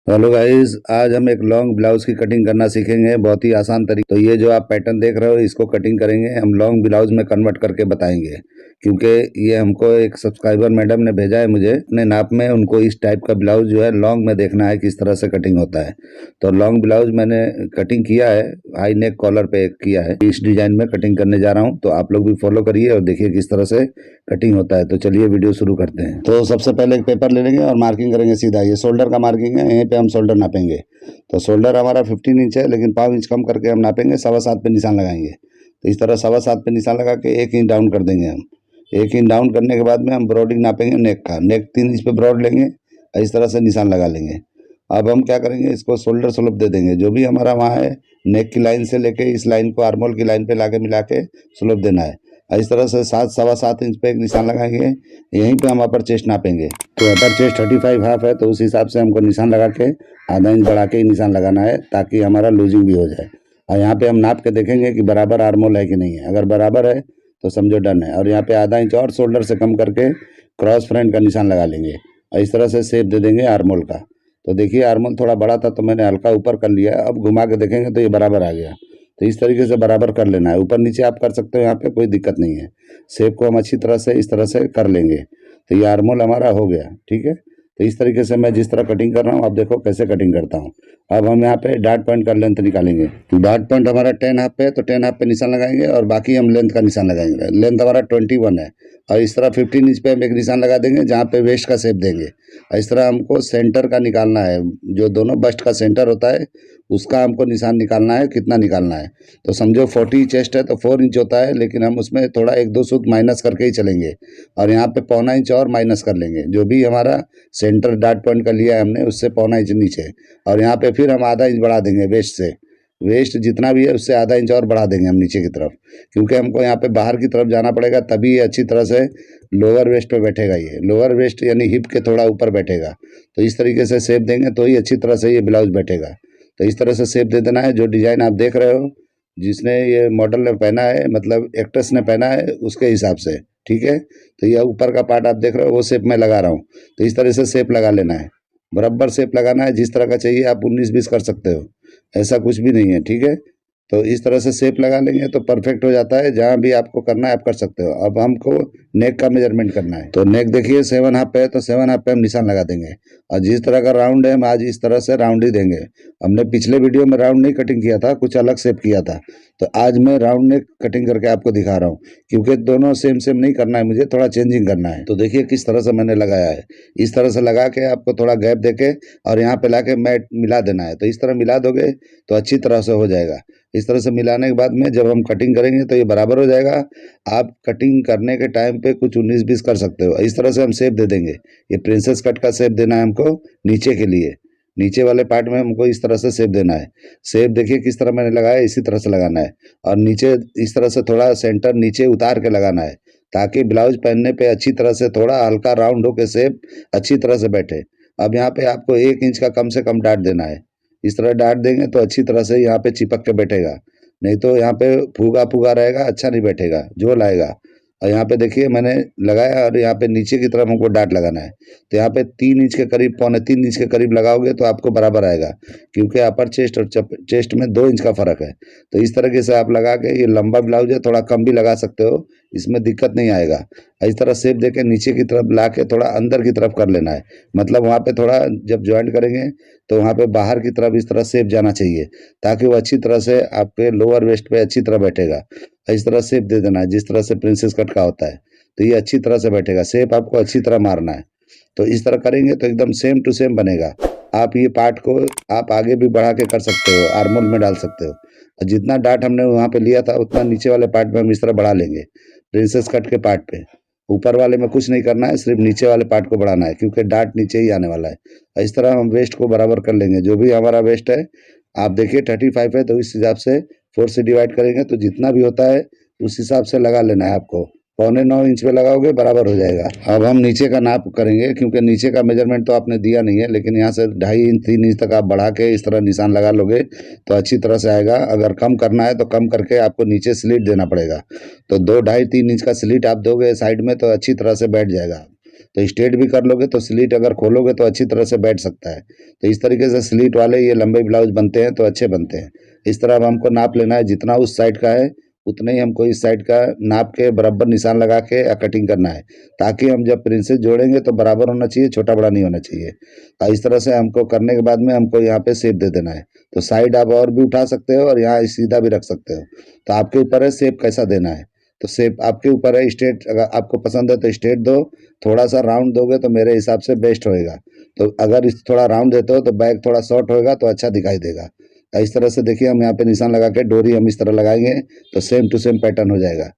Hello guys, आज हम एक लॉन्ग ब्लाउज की कटिंग करना सीखेंगे। बहुत ही आसान तरीका। तो ये जो आप पैटर्न देख रहे हो, इसको कटिंग करेंगे हम लॉन्ग ब्लाउज में कन्वर्ट करके बताएंगे। क्योंकि ये हमको एक सब्सक्राइबर मैडम ने भेजा है मुझे अपने नाप में। उनको इस टाइप का ब्लाउज जो है लॉन्ग में देखना है किस तरह से कटिंग होता है। तो लॉन्ग ब्लाउज मैंने कटिंग किया है, हाई नेक कॉलर पे किया है। इस डिजाइन में कटिंग करने जा रहा हूँ, तो आप लोग भी फॉलो करिए और देखिए किस तरह से कटिंग होता है। तो चलिए वीडियो शुरू करते हैं। तो सबसे पहले एक पेपर ले लेंगे और मार्किंग करेंगे सीधा। ये शोल्डर का मार्किंग है, यहीं पे हम शोल्डर नापेंगे। तो शोल्डर हमारा 15 इंच है, लेकिन 5 इंच कम करके हम नापेंगे, 7.25 पे निशान लगाएंगे। तो इस तरह 7.25 पे निशान लगा के 1 इंच डाउन कर देंगे हम। 1 इंच डाउन करने के बाद में हम ब्रॉडिंग नापेंगे नेक का। नेक 3 इंच पे ब्रॉड लेंगे और इस तरह से निशान लगा लेंगे। अब हम क्या करेंगे, इसको शोल्डर स्लोप दे देंगे। जो भी हमारा वहाँ है नेक की लाइन से लेके इस लाइन को आर्मोल की लाइन पे लाके मिला के स्लोप देना है। और इस तरह से 7.25 इंच पे एक निशान लगाएंगे। यहीं पे हम अपर चेस्ट नापेंगे। तो अपर चेस्ट 35 हाफ है, तो उस हिसाब से हमको निशान लगा के आधा इंच बढ़ा के ही निशान लगाना है, ताकि हमारा लूजिंग भी हो जाए। और यहाँ पे हम नाप के देखेंगे कि बराबर आर्मोल है कि नहीं है। अगर बराबर है तो समझो डन है। और यहाँ पे आधा इंच और शोल्डर से कम करके क्रॉस फ्रंट का निशान लगा लेंगे और इस तरह से शेप दे देंगे आर्मोल का। तो देखिए आर्मोल थोड़ा बड़ा था तो मैंने हल्का ऊपर कर लिया। अब घुमा के देखेंगे तो ये बराबर आ गया। तो इस तरीके से बराबर कर लेना है। ऊपर नीचे आप कर सकते हो, यहाँ पे कोई दिक्कत नहीं है। शेप को हम अच्छी तरह से इस तरह से कर लेंगे। तो ये आर्मोल हमारा हो गया, ठीक है। तो इस तरीके से मैं जिस तरह कटिंग कर रहा हूँ, आप देखो कैसे कटिंग करता हूँ। अब हम यहाँ पे डॉट पॉइंट का लेंथ निकालेंगे। डॉट पॉइंट हमारा 10 हाफ पे है, तो 10 हाफ पे निशान लगाएंगे और बाकी हम लेंथ का निशान लगाएंगे। लेंथ हमारा 21 है और इस तरह 15 इंच पे हम एक निशान लगा देंगे जहाँ पे वेस्ट का शेप देंगे। और इस तरह हमको सेंटर का निकालना है, जो दोनों बस्ट का सेंटर होता है उसका हमको निशान निकालना है। कितना निकालना है, तो समझो 40 चेस्ट है तो 4 इंच होता है, लेकिन हम उसमें थोड़ा 1-2 सूत माइनस करके ही चलेंगे। और यहाँ पे 1.25 इंच और माइनस कर लेंगे। जो भी हमारा सेंटर डॉट पॉइंट का लिया है हमने, उससे 1.25 इंच नीचे। और यहाँ पे फिर हम आधा इंच बढ़ा देंगे वेस्ट से। वेस्ट जितना भी है उससे आधा इंच और बढ़ा देंगे हम नीचे की तरफ, क्योंकि हमको यहाँ पे बाहर की तरफ जाना पड़ेगा, तभी ये अच्छी तरह से लोअर वेस्ट पे बैठेगा। ये लोअर वेस्ट यानी हिप के थोड़ा ऊपर बैठेगा। तो इस तरीके से शेप देंगे तो ही अच्छी तरह से ये ब्लाउज बैठेगा। तो इस तरह से शेप दे देना है। जो डिज़ाइन आप देख रहे हो, जिसने ये मॉडल ने पहना है, मतलब एक्ट्रेस ने पहना है, उसके हिसाब से, ठीक है। तो ये ऊपर का पार्ट आप देख रहे हो, वो शेप मैं लगा रहा हूँ। तो इस तरह से शेप लगा लेना है, बराबर शेप लगाना है। जिस तरह का चाहिए आप 19-20 कर सकते हो, ऐसा कुछ भी नहीं है, ठीक है। तो इस तरह से शेप लगा लेंगे तो परफेक्ट हो जाता है। जहाँ भी आपको करना है आप कर सकते हो। अब हमको नेक का मेजरमेंट करना है। तो नेक देखिए 7 हाफ पे है, तो 7 हाफ पे हम निशान लगा देंगे। और जिस तरह का राउंड है हम आज इस तरह से राउंड ही देंगे। हमने पिछले वीडियो में राउंड नहीं कटिंग किया था, कुछ अलग शेप किया था। तो आज मैं राउंड नेक कटिंग करके आपको दिखा रहा हूँ, क्योंकि दोनों सेम सेम नहीं करना है, मुझे थोड़ा चेंजिंग करना है। तो देखिए किस तरह से मैंने लगाया है। इस तरह से लगा के आपको थोड़ा गैप देके और यहाँ पे लाके मैट मिला देना है। तो इस तरह मिला दोगे तो अच्छी तरह से हो जाएगा। इस तरह से मिलाने के बाद में जब हम कटिंग करेंगे तो ये बराबर हो जाएगा। आप कटिंग करने के टाइम पे कुछ 19-20 कर सकते हो। इस तरह से हम शेप दे देंगे। ये प्रिंसेस कट का शेप देना है हमको नीचे के लिए। नीचे वाले पार्ट में हमको इस तरह से शेप देना है। शेप देखिए किस तरह मैंने लगाया, इसी तरह से लगाना है। और नीचे इस तरह से थोड़ा सेंटर नीचे उतार के लगाना है, ताकि ब्लाउज पहनने पे अच्छी तरह से थोड़ा हल्का राउंड होकर शेप अच्छी तरह से बैठे। अब यहाँ पे आपको 1 इंच का कम से कम डाट देना है। इस तरह डाट देंगे तो अच्छी तरह से यहाँ पे चिपक के बैठेगा। नहीं तो यहाँ पे फूगा फूगा रहेगा, अच्छा नहीं बैठेगा, झोल आएगा। और यहाँ पे देखिए मैंने लगाया और यहाँ पे नीचे की तरफ हमको डाट लगाना है। तो यहाँ पे 3 इंच के करीब, 2.25 इंच के करीब लगाओगे तो आपको बराबर आएगा, क्योंकि अपर चेस्ट और चेस्ट में 2 इंच का फर्क है। तो इस तरीके से आप लगा के, ये लंबा ब्लाउज है, थोड़ा कम भी लगा सकते हो, इसमें दिक्कत नहीं आएगा। इस तरह शेप देके नीचे की तरफ ला के थोड़ा अंदर की तरफ कर लेना है। मतलब वहाँ पे थोड़ा जब ज्वाइंट करेंगे तो वहाँ पे बाहर की तरफ इस तरह शेप जाना चाहिए, ताकि वो अच्छी तरह से आपके लोअर वेस्ट पे अच्छी तरह बैठेगा। इस तरह शेप दे देना है जिस तरह से प्रिंसेस कट का होता है। तो ये अच्छी तरह से बैठेगा। शेप आपको अच्छी तरह मारना है। तो इस तरह करेंगे तो एकदम सेम टू सेम बनेगा। आप ये पार्ट को आप आगे भी बढ़ा के कर सकते हो, आर्मोल में डाल सकते हो। और जितना डाट हमने वहाँ पे लिया था उतना नीचे वाले पार्ट में हम इस तरह बढ़ा लेंगे। प्रिंसेस कट के पार्ट पे ऊपर वाले में कुछ नहीं करना है, सिर्फ नीचे वाले पार्ट को बढ़ाना है, क्योंकि डाट नीचे ही आने वाला है। इस तरह हम वेस्ट को बराबर कर लेंगे। जो भी हमारा वेस्ट है, आप देखिए 35 है, तो इस हिसाब से 4 से डिवाइड करेंगे तो जितना भी होता है उस हिसाब से लगा लेना है आपको। 8.25 इंच पे लगाओगे बराबर हो जाएगा। अब हम नीचे का नाप करेंगे, क्योंकि नीचे का मेजरमेंट तो आपने दिया नहीं है, लेकिन यहाँ से 2.5 इंच 3 इंच तक आप बढ़ा के इस तरह निशान लगा लोगे तो अच्छी तरह से आएगा। अगर कम करना है तो कम करके आपको नीचे स्लिट देना पड़ेगा। तो 2, 2.5, 3 इंच का स्लिट आप दोगे साइड में तो अच्छी तरह से बैठ जाएगा। तो स्ट्रेट भी कर लोगे तो स्लीट अगर खोलोगे तो अच्छी तरह से बैठ सकता है। तो इस तरीके से स्लीट वाले ये लंबे ब्लाउज बनते हैं तो अच्छे बनते हैं। इस तरह अब हमको नाप लेना है, जितना उस साइड का है उतना ही हमको इस साइड का नाप के बराबर निशान लगा के कटिंग करना है, ताकि हम जब प्रिंसेस जोड़ेंगे तो बराबर होना चाहिए, छोटा बड़ा नहीं होना चाहिए। तो इस तरह से हमको करने के बाद में हमको यहाँ पे शेप दे देना है। तो साइड आप और भी उठा सकते हो और यहाँ सीधा भी रख सकते हो, तो आपके ऊपर है शेप कैसा देना है। तो शेप आपके ऊपर है। स्ट्रेट अगर आपको पसंद है तो स्ट्रेट दो, थोड़ा सा राउंड दोगे तो मेरे हिसाब से बेस्ट होएगा। तो अगर इस थोड़ा राउंड देते हो तो बैक थोड़ा शॉर्ट होएगा तो अच्छा दिखाई देगा। तो इस तरह से देखिए हम यहाँ पे निशान लगा के डोरी हम इस तरह लगाएंगे तो सेम टू सेम पैटर्न हो जाएगा।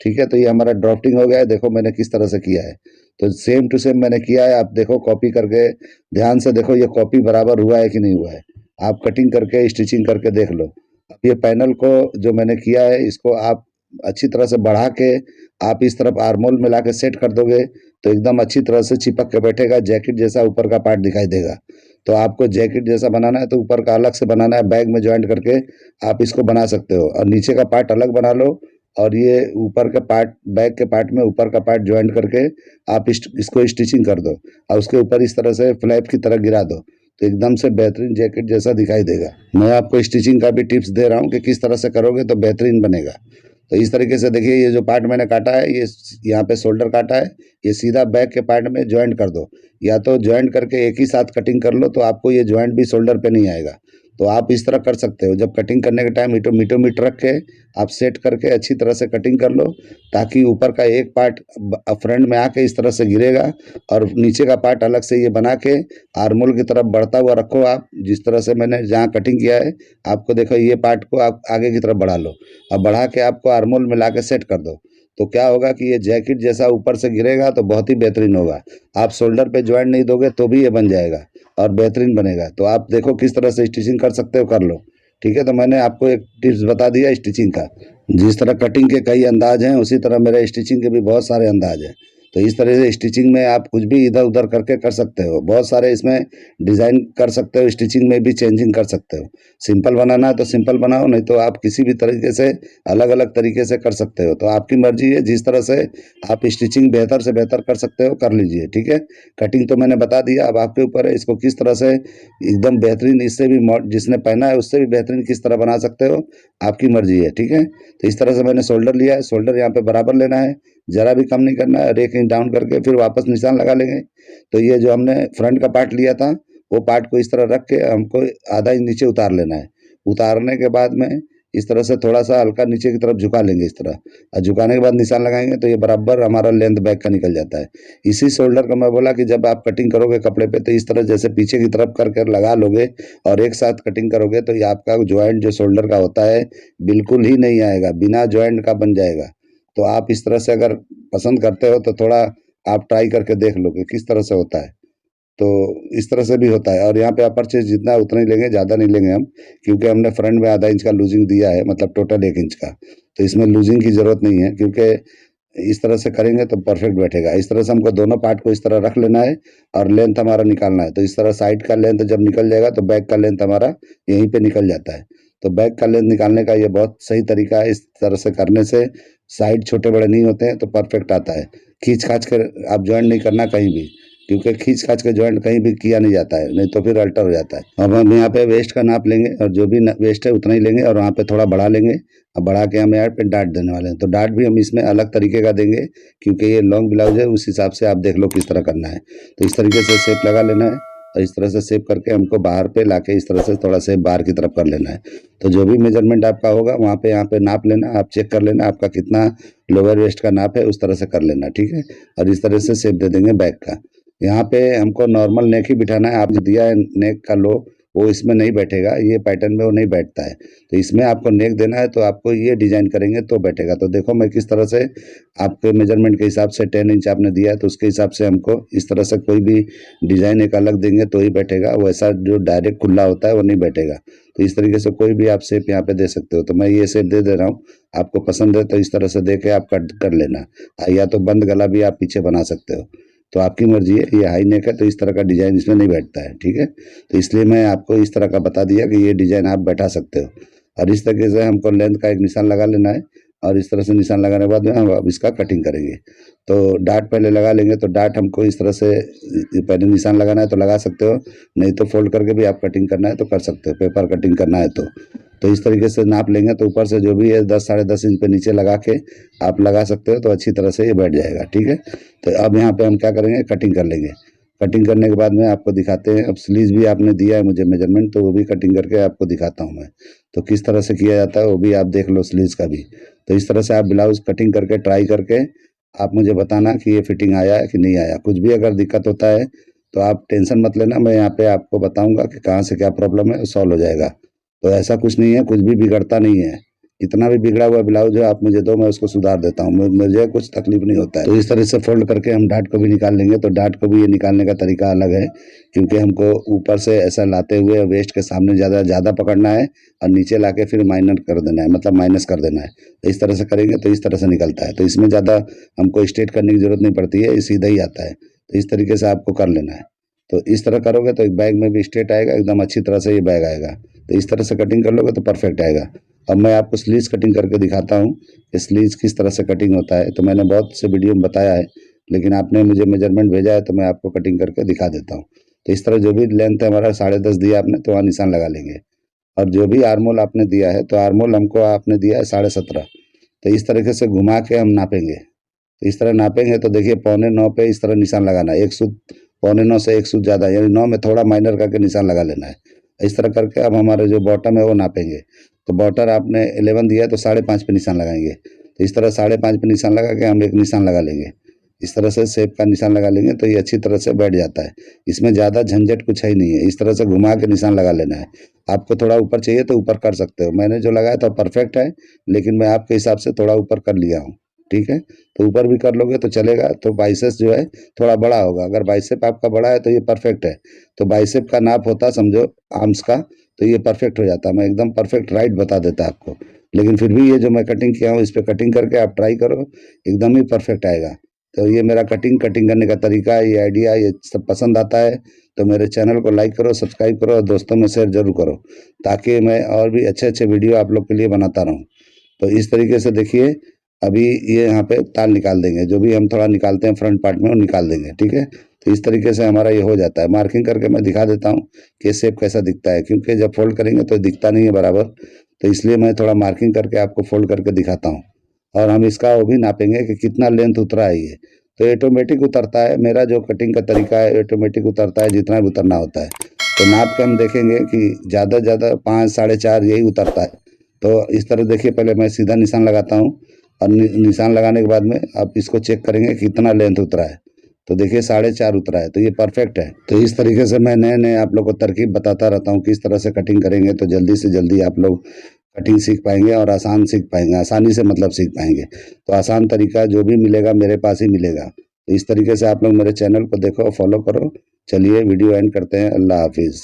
ठीक है, तो ये हमारा ड्राफ्टिंग हो गया है। देखो मैंने किस तरह से किया है, तो सेम टू सेम मैंने किया है। आप देखो कॉपी करके ध्यान से देखो ये कॉपी बराबर हुआ है कि नहीं हुआ है। आप कटिंग करके स्टिचिंग करके देख लो। अब ये पैनल को जो मैंने किया है इसको आप अच्छी तरह से बढ़ा के आप इस तरफ आर्मोल में ला के सेट कर दोगे तो एकदम अच्छी तरह से चिपक के बैठेगा, जैकेट जैसा ऊपर का पार्ट दिखाई देगा। तो आपको जैकेट जैसा बनाना है तो ऊपर का अलग से बनाना है, बैग में ज्वाइंट करके आप इसको बना सकते हो, और नीचे का पार्ट अलग बना लो और ये ऊपर का पार्ट बैग के पार्ट में ऊपर का पार्ट ज्वाइंट करके आप इसको स्टिचिंग कर दो और उसके ऊपर इस तरह से फ्लैप की तरह गिरा दो तो एकदम से बेहतरीन जैकेट जैसा दिखाई देगा। मैं आपको स्टिचिंग का भी टिप्स दे रहा हूँ कि किस तरह से करोगे तो बेहतरीन बनेगा। तो इस तरीके से देखिए ये जो पार्ट मैंने काटा है ये यहाँ पे शोल्डर काटा है, ये सीधा बैक के पार्ट में ज्वाइंट कर दो, या तो ज्वाइंट करके एक ही साथ कटिंग कर लो तो आपको ये ज्वाइंट भी शोल्डर पे नहीं आएगा। तो आप इस तरह कर सकते हो, जब कटिंग करने के टाइम मीटो रख के आप सेट करके अच्छी तरह से कटिंग कर लो, ताकि ऊपर का एक पार्ट फ्रंट में आके इस तरह से गिरेगा और नीचे का पार्ट अलग से ये बना के आर्मोल की तरफ बढ़ता हुआ रखो। आप जिस तरह से मैंने जहाँ कटिंग किया है आपको देखो ये पार्ट को आप आगे की तरफ बढ़ा लो, अब बढ़ा के आपको आर्मोल में ला के सेट कर दो। तो क्या होगा कि ये जैकेट जैसा ऊपर से गिरेगा तो बहुत ही बेहतरीन होगा। आप शोल्डर पे ज्वाइंट नहीं दोगे तो भी ये बन जाएगा और बेहतरीन बनेगा। तो आप देखो किस तरह से स्टिचिंग कर सकते हो, कर लो। ठीक है, तो मैंने आपको एक टिप्स बता दिया स्टिचिंग का। जिस तरह कटिंग के कई अंदाज हैं उसी तरह मेरे स्टिचिंग के भी बहुत सारे अंदाज हैं। तो इस तरह से स्टिचिंग में आप कुछ भी इधर उधर करके कर सकते हो, बहुत सारे इसमें डिज़ाइन कर सकते हो, स्टिचिंग में भी चेंजिंग कर सकते हो। सिंपल बनाना है तो सिंपल बनाओ, नहीं तो आप किसी भी तरीके से अलग अलग तरीके से कर सकते हो। तो आपकी मर्जी है, जिस तरह से आप स्टिचिंग बेहतर से बेहतर कर सकते हो कर लीजिए। ठीक है, कटिंग तो मैंने बता दिया, अब आपके ऊपर है इसको किस तरह से एकदम बेहतरीन, इससे भी जिसने पहना है उससे भी बेहतरीन किस तरह बना सकते हो, आपकी मर्जी है। ठीक है, तो इस तरह से मैंने शोल्डर लिया है, शोल्डर यहाँ पे बराबर लेना है, ज़रा भी कम नहीं करना है, और 1 इंच डाउन करके फिर वापस निशान लगा लेंगे। तो ये जो हमने फ्रंट का पार्ट लिया था वो पार्ट को इस तरह रख के हमको आधा इंच नीचे उतार लेना है। उतारने के बाद में इस तरह से थोड़ा सा हल्का नीचे की तरफ झुका लेंगे इस तरह, और झुकाने के बाद निशान लगाएंगे तो ये बराबर हमारा लेंथ बैक का निकल जाता है। इसी शोल्डर का मैं बोला कि जब आप कटिंग करोगे कपड़े पे तो इस तरह जैसे पीछे की तरफ कर कर लगा लोगे और एक साथ कटिंग करोगे तो ये आपका ज्वाइंट जो शोल्डर का होता है बिल्कुल ही नहीं आएगा, बिना ज्वाइंट का बन जाएगा। तो आप इस तरह से अगर पसंद करते हो तो थोड़ा आप ट्राई करके देख लो कि किस तरह से होता है। तो इस तरह से भी होता है, और यहाँ पे अपर चेस्ट जितना है उतना ही लेंगे, ज़्यादा नहीं लेंगे हम, क्योंकि हमने फ्रंट में आधा इंच का लूजिंग दिया है, मतलब टोटल 1 इंच का। तो इसमें लूजिंग की ज़रूरत नहीं है, क्योंकि इस तरह से करेंगे तो परफेक्ट बैठेगा। इस तरह से हमको दोनों पार्ट को इस तरह रख लेना है और लेंथ हमारा निकालना है। तो इस तरह साइड का लेंथ जब निकल जाएगा तो बैक का लेंथ हमारा यहीं पे निकल जाता है। तो बैक का लेंथ निकालने का ये बहुत सही तरीका है। इस तरह से करने से साइड छोटे बड़े नहीं होते हैं तो परफेक्ट आता है। खींच खाच कर आप ज्वाइंट नहीं करना कहीं भी, क्योंकि खींच खाच के ज्वाइंट कहीं भी किया नहीं जाता है, नहीं तो फिर अल्टर हो जाता है। अब हम यहाँ पे वेस्ट का नाप लेंगे और जो भी वेस्ट है उतना ही लेंगे और वहाँ पे थोड़ा बढ़ा लेंगे। अब बढ़ा के हम यहाँ पे डाट देने वाले हैं, तो डाट भी हम इसमें अलग तरीके का देंगे क्योंकि ये लॉन्ग ब्लाउज है, उस हिसाब से आप देख लो किस तरह करना है। तो इस तरीके से शेप लगा लेना है और इस तरह से शेप करके हमको बाहर पे लाके इस तरह से थोड़ा शेप बाहर की तरफ कर लेना है। तो जो भी मेजरमेंट आपका होगा वहाँ पे यहाँ पे नाप लेना, आप चेक कर लेना आपका कितना लोअर वेस्ट का नाप है, उस तरह से कर लेना। ठीक है, और इस तरह से शेप दे देंगे बैक का। यहाँ पे हमको नॉर्मल नेक ही बिठाना है। आप जो दिया है नेक का लो वो इसमें नहीं बैठेगा, ये पैटर्न में वो नहीं बैठता है। तो इसमें आपको नेक देना है तो आपको ये डिजाइन करेंगे तो बैठेगा। तो देखो मैं किस तरह से आपके मेजरमेंट के हिसाब से 10 इंच आपने दिया है तो उसके हिसाब से हमको इस तरह से कोई भी डिजाइन एक अलग देंगे तो ही बैठेगा, वैसा जो डायरेक्ट खुला होता है वो नहीं बैठेगा। तो इस तरीके से कोई भी आप शेप यहाँ पे दे सकते हो। तो मैं ये शेप दे रहा हूँ, आपको पसंद है तो इस तरह से दे के आप कट कर लेना, या तो बंद गला भी आप पीछे बना सकते हो, तो आपकी मर्जी है। ये हाई नेक है तो इस तरह का डिजाइन इसमें नहीं बैठता है। ठीक है, तो इसलिए मैं आपको इस तरह का बता दिया कि ये डिजाइन आप बैठा सकते हो। और इस तरीके से हमको लेंथ का एक निशान लगा लेना है और इस तरह से निशान लगाने के बाद में हम अब इसका कटिंग करेंगे। तो डाट पहले लगा लेंगे। तो डाट हमको इस तरह से पहले निशान लगाना है तो लगा सकते हो, नहीं तो फोल्ड करके भी आप कटिंग करना है तो कर सकते हो, पेपर कटिंग करना है तो इस तरीके से नाप लेंगे। तो ऊपर से जो भी है 10 साढ़े 10 इंच पे नीचे लगा के आप लगा सकते हो, तो अच्छी तरह से ये बैठ जाएगा। ठीक है, तो अब यहाँ पे हम क्या करेंगे, कटिंग कर लेंगे। कटिंग करने के बाद में आपको दिखाते हैं। अब स्लीव्स भी आपने दिया है मुझे मेजरमेंट, तो वो भी कटिंग करके आपको दिखाता हूँ मैं। तो किस तरह से किया जाता है वो भी आप देख लो, स्लीव्स का भी। तो इस तरह से आप ब्लाउज कटिंग करके ट्राई करके आप मुझे बताना कि ये फिटिंग आया है कि नहीं आया। कुछ भी अगर दिक्कत होता है तो आप टेंशन मत लेना, मैं यहाँ पे आपको बताऊंगा कि कहाँ से क्या प्रॉब्लम है, सॉल्व हो जाएगा। तो ऐसा कुछ नहीं है, कुछ भी बिगड़ता नहीं है। कितना भी बिगड़ा हुआ ब्लाउज है आप मुझे दो, मैं उसको सुधार देता हूँ, मुझे कुछ तकलीफ नहीं होता है। तो इस तरह से फोल्ड करके हम डाट को भी निकाल लेंगे। तो डाट को भी ये निकालने का तरीका अलग है, क्योंकि हमको ऊपर से ऐसा लाते हुए वेस्ट के सामने ज़्यादा पकड़ना है और नीचे लाके फिर माइनर कर देना है, मतलब माइनस कर देना है। तो इस तरह से करेंगे तो इस तरह से निकलता है। तो इसमें ज़्यादा हमको स्ट्रेट करने की ज़रूरत नहीं पड़ती है, ये सीधा ही आता है। तो इस तरीके से आपको कर लेना है। तो इस तरह करोगे तो एक बैग में भी स्ट्रेट आएगा, एकदम अच्छी तरह से ये बैग आएगा। तो इस तरह से कटिंग कर लोगे तो परफेक्ट आएगा। अब मैं आपको स्लीव्स कटिंग करके दिखाता हूँ कि स्लीव्स किस तरह से कटिंग होता है। तो मैंने बहुत से वीडियो में बताया है, लेकिन आपने मुझे मेजरमेंट भेजा है तो मैं आपको कटिंग करके दिखा देता हूँ। तो इस तरह जो भी लेंथ है हमारा 10.5 दिया आपने, तो वहाँ निशान लगा लेंगे। और जो भी आर्मोल आपने दिया है, तो आर्मोल हमको आपने दिया है 17.5। तो इस तरीके से घुमा के हम नापेंगे। तो इस तरह नापेंगे तो देखिए 8.25 पे इस तरह निशान लगाना है। 1 सूत 8.25 से 1 सूत ज़्यादा, यानी 9 में थोड़ा माइनर करके निशान लगा लेना है। इस तरह करके अब हमारे जो बॉटम है वो नापेंगे। तो बॉर्डर आपने 11 दिया है तो 5.5 पे निशान लगाएंगे। तो इस तरह 5.5 पे निशान लगा के हम एक निशान लगा लेंगे। इस तरह से शेप का निशान लगा लेंगे तो ये अच्छी तरह से बैठ जाता है। इसमें ज़्यादा झंझट कुछ है ही नहीं है। इस तरह से घुमा के निशान लगा लेना है। आपको थोड़ा ऊपर चाहिए तो ऊपर कर सकते हो, मैंने जो लगाया था परफेक्ट है, लेकिन मैं आपके हिसाब से थोड़ा ऊपर कर लिया हूँ। ठीक है, तो ऊपर भी कर लोगे तो चलेगा। तो बाइसेप्स जो है थोड़ा बड़ा होगा। अगर बाइसेप आपका बड़ा है तो ये परफेक्ट है। तो बाइसेप का नाप होता समझो आर्म्स का, तो ये परफेक्ट हो जाता। मैं एकदम परफेक्ट राइट बता देता आपको, लेकिन फिर भी ये जो मैं कटिंग किया हूँ इस पर कटिंग करके आप ट्राई करो, एकदम ही परफेक्ट आएगा। तो ये मेरा कटिंग करने का तरीका है, ये आइडिया, ये सब पसंद आता है तो मेरे चैनल को लाइक करो, सब्सक्राइब करो और दोस्तों में शेयर जरूर करो, ताकि मैं और भी अच्छे वीडियो आप लोग के लिए बनाता रहूँ। तो इस तरीके से देखिए, अभी ये यहाँ पे ताल निकाल देंगे, जो भी हम थोड़ा निकालते हैं फ्रंट पार्ट में वो निकाल देंगे। ठीक है, तो इस तरीके से हमारा ये हो जाता है। मार्किंग करके मैं दिखा देता हूँ कि शेप कैसा दिखता है, क्योंकि जब फोल्ड करेंगे तो दिखता नहीं है बराबर, तो इसलिए मैं थोड़ा मार्किंग करके आपको फोल्ड करके दिखाता हूँ। और हम इसका वो भी नापेंगे कि कितना लेंथ उतरा है ये। तो ऑटोमेटिक उतरता है, मेरा जो कटिंग का तरीका है ऑटोमेटिक उतरता है, जितना भी उतरना होता है। तो नाप के हम देखेंगे कि ज़्यादा 5 4.5 यही उतरता है। तो इस तरह देखिए, पहले मैं सीधा निशान लगाता हूँ और निशान लगाने के बाद में आप इसको चेक करेंगे कितना लेंथ उतरा है। तो देखिए 4.5 उतरा है, तो ये परफेक्ट है। तो इस तरीके से मैं नए आप लोग को तरकीब बताता रहता हूँ, किस तरह से कटिंग करेंगे तो जल्दी से जल्दी आप लोग कटिंग सीख पाएंगे और आसान सीख पाएंगे, आसानी से मतलब सीख पाएंगे। तो आसान तरीका जो भी मिलेगा मेरे पास ही मिलेगा। तो इस तरीके से आप लोग मेरे चैनल को देखो, फॉलो करो। चलिए वीडियो एंड करते हैं। अल्लाह हाफिज़।